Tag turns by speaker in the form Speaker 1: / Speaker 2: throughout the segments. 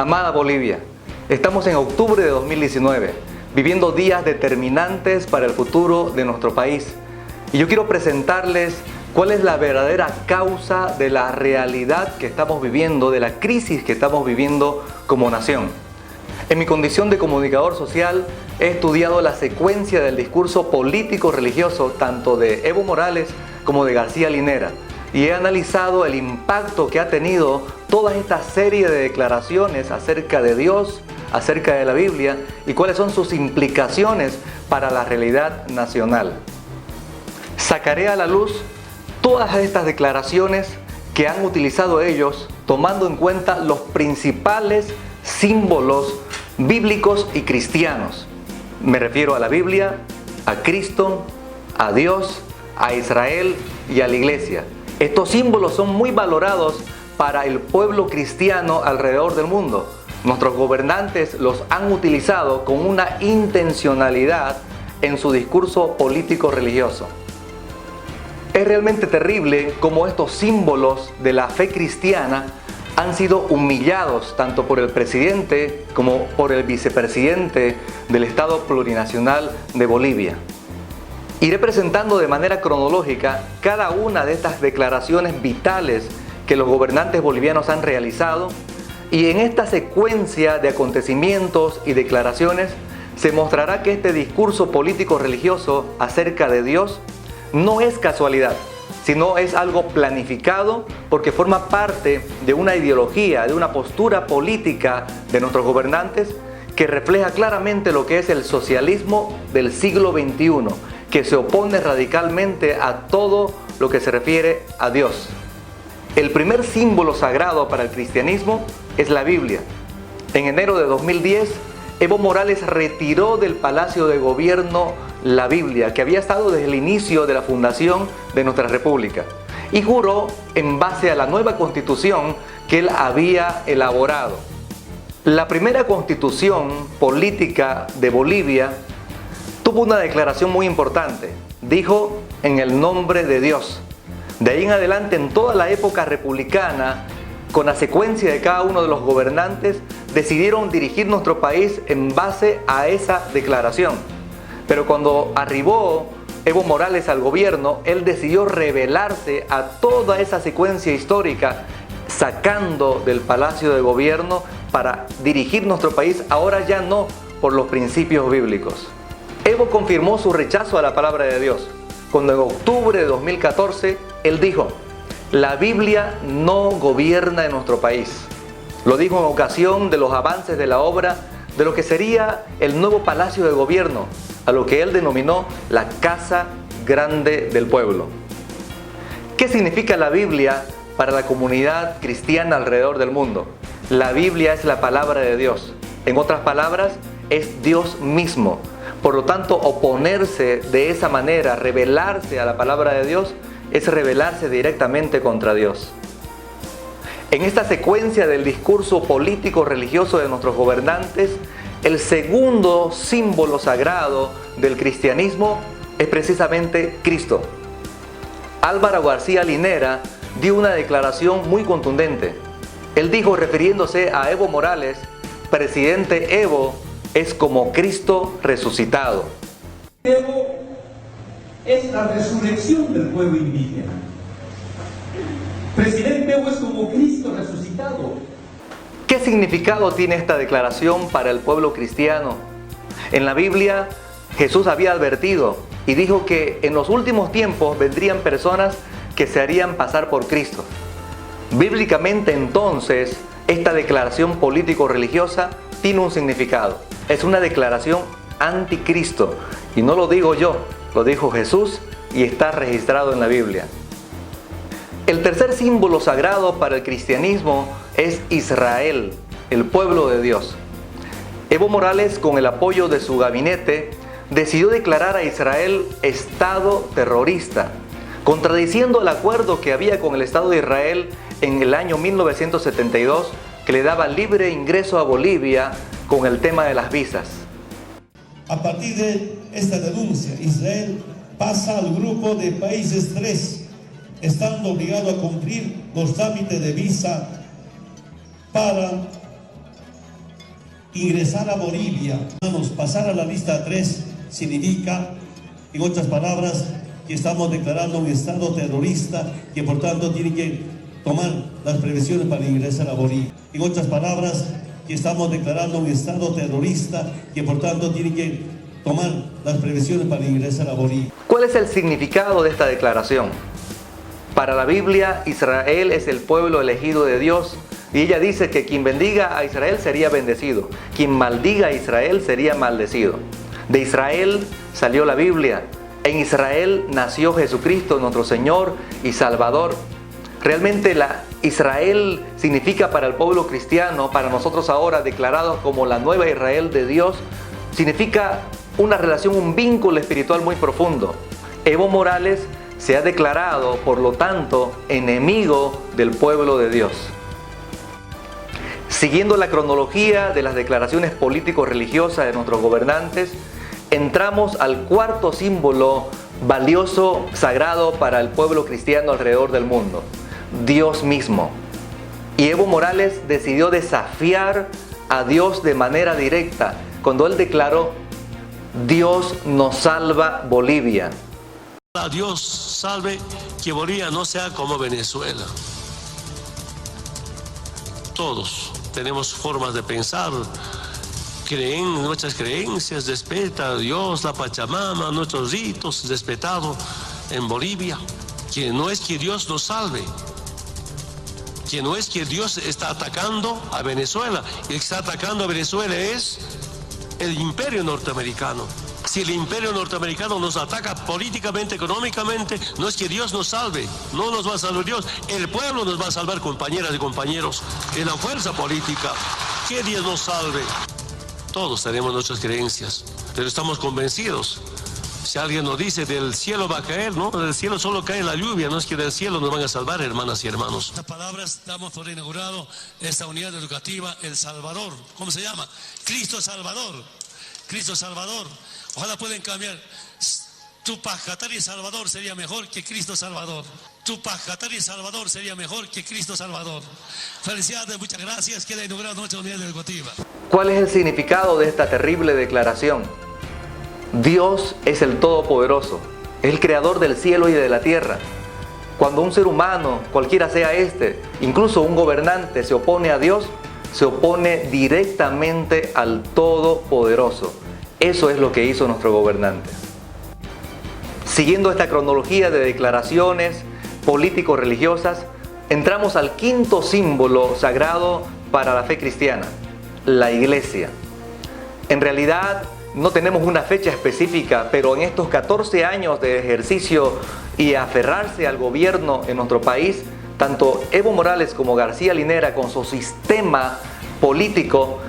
Speaker 1: Amada Bolivia, estamos en octubre de 2019, viviendo días determinantes para el futuro de nuestro país. Y yo quiero presentarles cuál es la verdadera causa de la realidad que estamos viviendo, de la crisis que estamos viviendo como nación. En mi condición de comunicador social, he estudiado la secuencia del discurso político-religioso tanto de Evo Morales como de García Linera, y he analizado el impacto que ha tenido toda esta serie de declaraciones acerca de Dios, acerca de la Biblia, y cuáles son sus implicaciones para la realidad nacional. Sacaré a la luz todas estas declaraciones que han utilizado ellos, tomando en cuenta los principales símbolos bíblicos y cristianos. Me refiero a la Biblia, a Cristo, a Dios, a Israel y a la Iglesia. Estos símbolos son muy valorados para el pueblo cristiano alrededor del mundo. Nuestros gobernantes los han utilizado con una intencionalidad en su discurso político-religioso. Es realmente terrible cómo estos símbolos de la fe cristiana han sido humillados tanto por el presidente como por el vicepresidente del Estado Plurinacional de Bolivia. Iré presentando de manera cronológica cada una de estas declaraciones vitales que los gobernantes bolivianos han realizado, y en esta secuencia de acontecimientos y declaraciones se mostrará que este discurso político-religioso acerca de Dios no es casualidad, sino es algo planificado porque forma parte de una ideología, de una postura política de nuestros gobernantes que refleja claramente lo que es el socialismo del siglo XXI, que se opone radicalmente a todo lo que se refiere a Dios. El primer símbolo sagrado para el cristianismo es la Biblia. En enero de 2010, Evo Morales retiró del Palacio de Gobierno la Biblia, que había estado desde el inicio de la fundación de nuestra República, y juró en base a la nueva constitución que él había elaborado. La primera constitución política de Bolivia tuvo una declaración muy importante. Dijo: en el nombre de Dios. De ahí en adelante, en toda la época republicana, con la secuencia de cada uno de los gobernantes, decidieron dirigir nuestro país en base a esa declaración. Pero cuando arribó Evo Morales al gobierno, él decidió rebelarse a toda esa secuencia histórica, sacando del Palacio de Gobierno para dirigir nuestro país, ahora ya no por los principios bíblicos. Evo confirmó su rechazo a la palabra de Dios, cuando en octubre de 2014 él dijo: la Biblia no gobierna en nuestro país. Lo dijo en ocasión de los avances de la obra de lo que sería el nuevo Palacio de Gobierno, a lo que él denominó la Casa Grande del Pueblo. ¿Qué significa la Biblia para la comunidad cristiana alrededor del mundo? La Biblia es la palabra de Dios. En otras palabras, es Dios mismo. Por lo tanto, oponerse de esa manera, rebelarse a la palabra de Dios, es rebelarse directamente contra Dios. En esta secuencia del discurso político-religioso de nuestros gobernantes, el segundo símbolo sagrado del cristianismo es precisamente Cristo. Álvaro García Linera dio una declaración muy contundente. Él dijo, refiriéndose a Evo Morales: presidente Evo es como Cristo resucitado.
Speaker 2: Evo es la resurrección del pueblo indígena. Presidente Evo es como Cristo resucitado.
Speaker 1: ¿Qué significado tiene esta declaración para el pueblo cristiano? En la Biblia, Jesús había advertido y dijo que en los últimos tiempos vendrían personas que se harían pasar por Cristo. Bíblicamente, entonces, esta declaración político-religiosa tiene un significado. Es una declaración anticristo. Y no lo digo yo, lo dijo Jesús y está registrado en la Biblia. El tercer símbolo sagrado para el cristianismo es Israel, el pueblo de Dios. Evo Morales, con el apoyo de su gabinete, decidió declarar a Israel Estado terrorista, contradiciendo el acuerdo que había con el Estado de Israel en el año 1972, que le daba libre ingreso a Bolivia con el tema de las visas.
Speaker 3: A partir de esta denuncia, Israel pasa al grupo de países 3, estando obligado a cumplir los trámites de visa para Ingresar a Bolivia, vamos, pasar a la lista 3 significa, en otras palabras, que estamos declarando un estado terrorista que por tanto tiene que tomar las prevenciones para ingresar a Bolivia. En otras palabras, que estamos declarando un estado terrorista que por tanto tiene que tomar las prevenciones para ingresar a Bolivia.
Speaker 1: ¿Cuál es el significado de esta declaración? Para la Biblia, Israel es el pueblo elegido de Dios. Y ella dice que quien bendiga a Israel sería bendecido, quien maldiga a Israel sería maldecido. De Israel salió la Biblia, en Israel nació Jesucristo, nuestro Señor y Salvador. Realmente Israel significa para el pueblo cristiano, para nosotros ahora declarados como la nueva Israel de Dios, significa una relación, un vínculo espiritual muy profundo. Evo Morales se ha declarado, por lo tanto, enemigo del pueblo de Dios. Siguiendo la cronología de las declaraciones político-religiosas de nuestros gobernantes, entramos al cuarto símbolo valioso, sagrado para el pueblo cristiano alrededor del mundo: Dios mismo. Y Evo Morales decidió desafiar a Dios de manera directa cuando él declaró: Dios nos salva Bolivia.
Speaker 4: Dios salve que Bolivia no sea como Venezuela. Todos tenemos formas de pensar, creen nuestras creencias, respeta a Dios, la Pachamama, nuestros ritos, respetado en Bolivia. Que no es que Dios nos salve, que no es que Dios está atacando a Venezuela. El que está atacando a Venezuela es el imperio norteamericano. Si el imperio norteamericano nos ataca políticamente, económicamente, no es que Dios nos salve, no nos va a salvar Dios, el pueblo nos va a salvar, compañeras y compañeros, en la fuerza política. Que Dios nos salve. Todos tenemos nuestras creencias, pero estamos convencidos. Si alguien nos dice del cielo va a caer, no, del cielo solo cae la lluvia, no es que del cielo nos van a salvar, hermanas y hermanos. Estas palabras damos por inaugurado esta unidad educativa, El Salvador. ¿Cómo se llama? Cristo Salvador. Cristo Salvador. Ojalá pueden cambiar. Tupac Katari Salvador sería mejor que Cristo Salvador. Tupac Katari Salvador sería mejor que Cristo Salvador. Felicidades, muchas gracias. Queda inaugurada nuestra unidad educativa.
Speaker 1: ¿Cuál es el significado de esta terrible declaración? Dios es el Todopoderoso, es el creador del cielo y de la tierra. Cuando un ser humano, cualquiera sea este, incluso un gobernante, se opone a Dios, se opone directamente al Todopoderoso. Eso es lo que hizo nuestro gobernante. Siguiendo esta cronología de declaraciones político-religiosas, entramos al quinto símbolo sagrado para la fe cristiana: la iglesia. En realidad no tenemos una fecha específica, pero en estos 14 años de ejercicio y aferrarse al gobierno en nuestro país, tanto Evo Morales como García Linera, con su sistema político,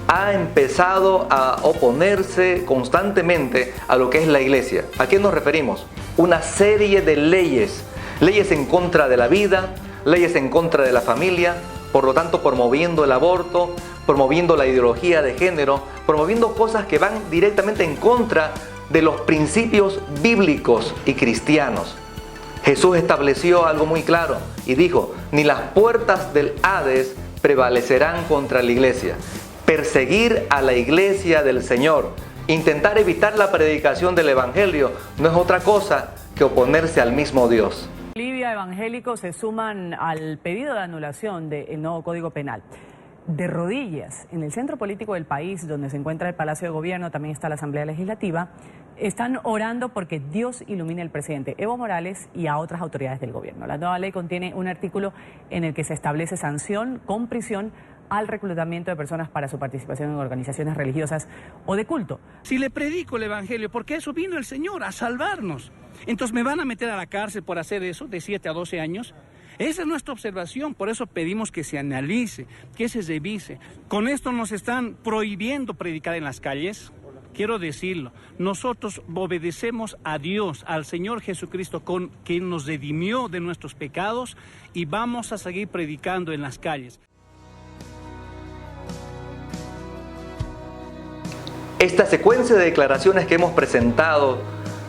Speaker 1: ha empezado a oponerse constantemente a lo que es la iglesia. ¿A qué nos referimos? Una serie de leyes en contra de la vida, leyes en contra de la familia, por lo tanto promoviendo el aborto, promoviendo la ideología de género, promoviendo cosas que van directamente en contra de los principios bíblicos y cristianos. Jesús estableció algo muy claro y dijo: ni las puertas del Hades prevalecerán contra la iglesia. Perseguir a la iglesia del Señor, intentar evitar la predicación del Evangelio, no es otra cosa que oponerse al mismo Dios.
Speaker 5: Bolivia, evangélicos se suman al pedido de anulación del nuevo Código Penal. De rodillas, en el centro político del país, donde se encuentra el Palacio de Gobierno, también está la Asamblea Legislativa, están orando porque Dios ilumine al presidente Evo Morales y a otras autoridades del gobierno. La nueva ley contiene un artículo en el que se establece sanción con prisión al reclutamiento de personas para su participación en organizaciones religiosas o de culto.
Speaker 6: Si le predico el Evangelio, porque eso vino el Señor, a salvarnos. Entonces, ¿me van a meter a la cárcel por hacer eso de 7 a 12 años? Esa es nuestra observación, por eso pedimos que se analice, que se revise. Con esto nos están prohibiendo predicar en las calles. Quiero decirlo, nosotros obedecemos a Dios, al Señor Jesucristo, quien nos redimió de nuestros pecados, y vamos a seguir predicando en las calles.
Speaker 1: Esta secuencia de declaraciones que hemos presentado,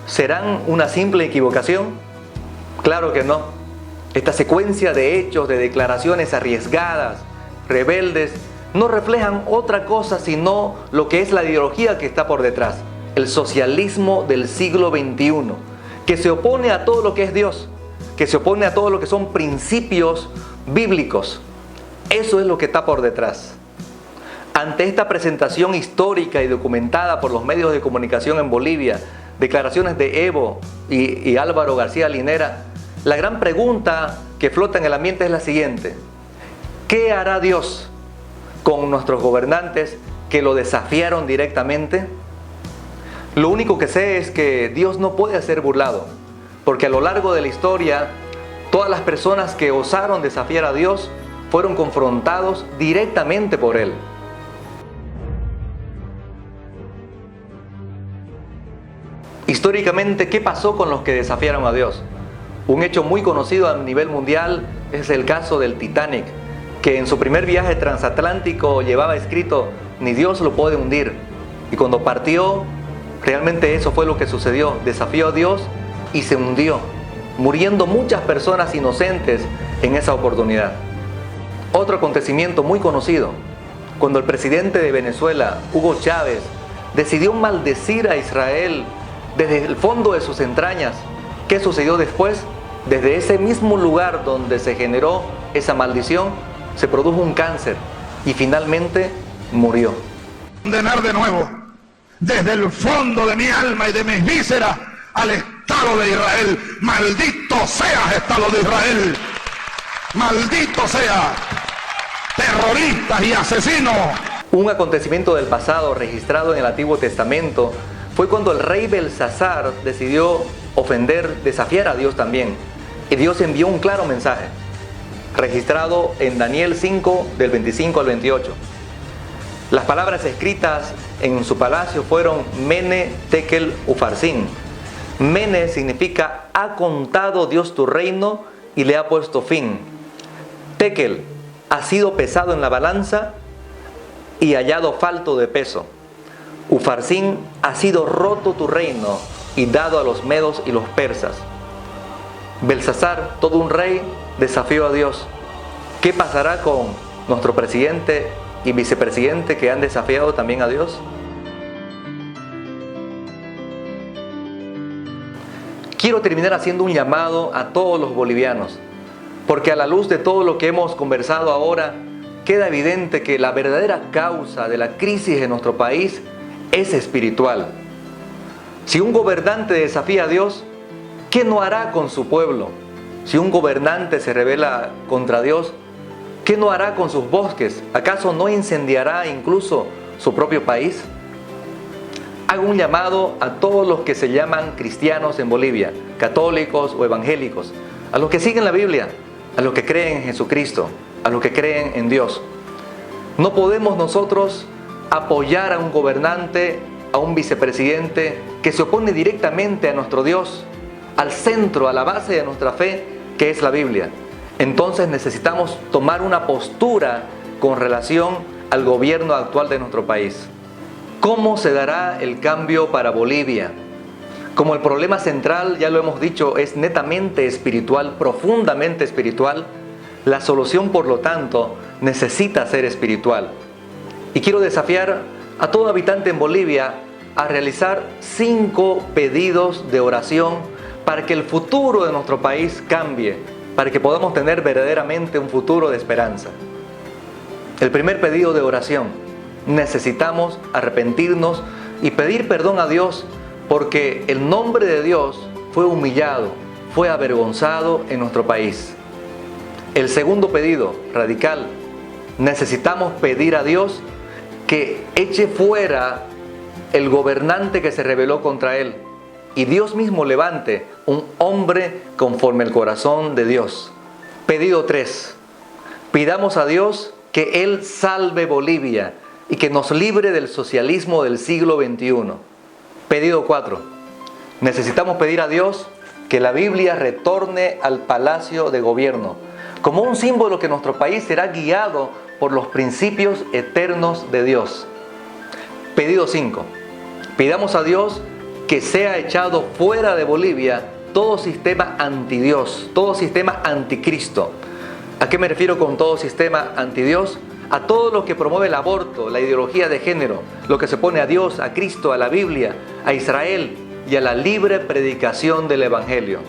Speaker 1: ¿serán una simple equivocación? Claro que no. Esta secuencia de hechos, de declaraciones arriesgadas, rebeldes, no reflejan otra cosa sino lo que es la ideología que está por detrás, el socialismo del siglo XXI, que se opone a todo lo que es Dios, que se opone a todo lo que son principios bíblicos. Eso es lo que está por detrás. Ante esta presentación histórica y documentada por los medios de comunicación en Bolivia, declaraciones de Evo y Álvaro García Linera, la gran pregunta que flota en el ambiente es la siguiente: ¿qué hará Dios con nuestros gobernantes que lo desafiaron directamente? Lo único que sé es que Dios no puede ser burlado, porque a lo largo de la historia, todas las personas que osaron desafiar a Dios fueron confrontados directamente por Él. Históricamente, ¿qué pasó con los que desafiaron a Dios? Un hecho muy conocido a nivel mundial es el caso del Titanic, que en su primer viaje transatlántico llevaba escrito: ni Dios lo puede hundir. Y cuando partió, realmente eso fue lo que sucedió. Desafió a Dios y se hundió, muriendo muchas personas inocentes en esa oportunidad. Otro acontecimiento muy conocido, cuando el presidente de Venezuela, Hugo Chávez, decidió maldecir a Israel desde el fondo de sus entrañas. ¿Qué sucedió después? Desde ese mismo lugar donde se generó esa maldición, se produjo un cáncer y finalmente murió.
Speaker 7: Condenar de nuevo, desde el fondo de mi alma y de mis vísceras, al Estado de Israel. Maldito seas, Estado de Israel. Maldito sea, terroristas y asesinos.
Speaker 1: Un acontecimiento del pasado registrado en el Antiguo Testamento fue cuando el rey Belsasar decidió ofender, desafiar a Dios también. Y Dios envió un claro mensaje, registrado en Daniel 5, del 25 al 28. Las palabras escritas en su palacio fueron: Mene, Tekel, Ufarsin. Mene significa: ha contado Dios tu reino y le ha puesto fin. Tekel: ha sido pesado en la balanza y hallado falto de peso. Ufarsin: ha sido roto tu reino y dado a los medos y los persas. Belsasar, todo un rey, desafió a Dios. ¿Qué pasará con nuestro presidente y vicepresidente que han desafiado también a Dios? Quiero terminar haciendo un llamado a todos los bolivianos, porque a la luz de todo lo que hemos conversado ahora, queda evidente que la verdadera causa de la crisis en nuestro país es espiritual. Si un gobernante desafía a Dios, ¿qué no hará con su pueblo? Si un gobernante se rebela contra Dios, ¿qué no hará con sus bosques? ¿Acaso no incendiará incluso su propio país? Hago un llamado a todos los que se llaman cristianos en Bolivia, católicos o evangélicos, a los que siguen la Biblia, a los que creen en Jesucristo, a los que creen en Dios. No podemos nosotros apoyar a un gobernante, a un vicepresidente que se opone directamente a nuestro Dios, al centro, a la base de nuestra fe, que es la Biblia. Entonces necesitamos tomar una postura con relación al gobierno actual de nuestro país. ¿Cómo se dará el cambio para Bolivia? Como el problema central, ya lo hemos dicho, es netamente espiritual, profundamente espiritual, la solución, por lo tanto, necesita ser espiritual. Y quiero desafiar a todo habitante en Bolivia a realizar 5 pedidos de oración para que el futuro de nuestro país cambie, para que podamos tener verdaderamente un futuro de esperanza. El primer pedido de oración: necesitamos arrepentirnos y pedir perdón a Dios, porque el nombre de Dios fue humillado, fue avergonzado en nuestro país. El segundo pedido radical: necesitamos pedir a Dios que eche fuera el gobernante que se rebeló contra él, y Dios mismo levante un hombre conforme al corazón de Dios. Pedido 3: pidamos a Dios que Él salve Bolivia y que nos libre del socialismo del siglo XXI. Pedido 4: necesitamos pedir a Dios que la Biblia retorne al palacio de gobierno, como un símbolo que nuestro país será guiado por los principios eternos de Dios. Pedido 5: pidamos a Dios que sea echado fuera de Bolivia todo sistema antidios, todo sistema anticristo. ¿A qué me refiero con todo sistema antidios? a todo lo que promueve el aborto, la ideología de género, lo que se opone a Dios, a Cristo, a la Biblia, a Israel y a la libre predicación del Evangelio.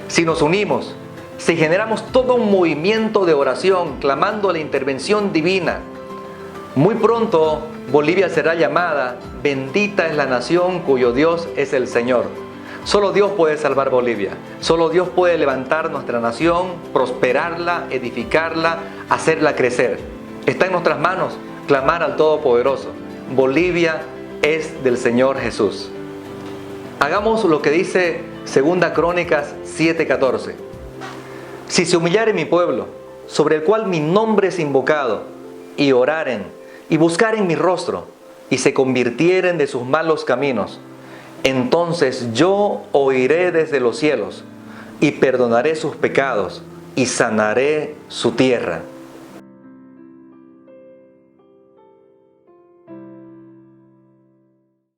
Speaker 1: Si nos unimos, si generamos todo un movimiento de oración clamando la intervención divina, muy pronto Bolivia será llamada bendita es la nación cuyo Dios es el Señor. Solo Dios puede salvar Bolivia. Solo Dios puede levantar nuestra nación, prosperarla, edificarla, hacerla crecer. Está en nuestras manos clamar al Todopoderoso. Bolivia es del Señor Jesús. Hagamos lo que dice 2 Crónicas 7:14. Si se humillare mi pueblo, sobre el cual mi nombre es invocado, y oraren, y buscaren mi rostro, y se convirtieren de sus malos caminos, entonces yo oiré desde los cielos, y perdonaré sus pecados, y sanaré su tierra.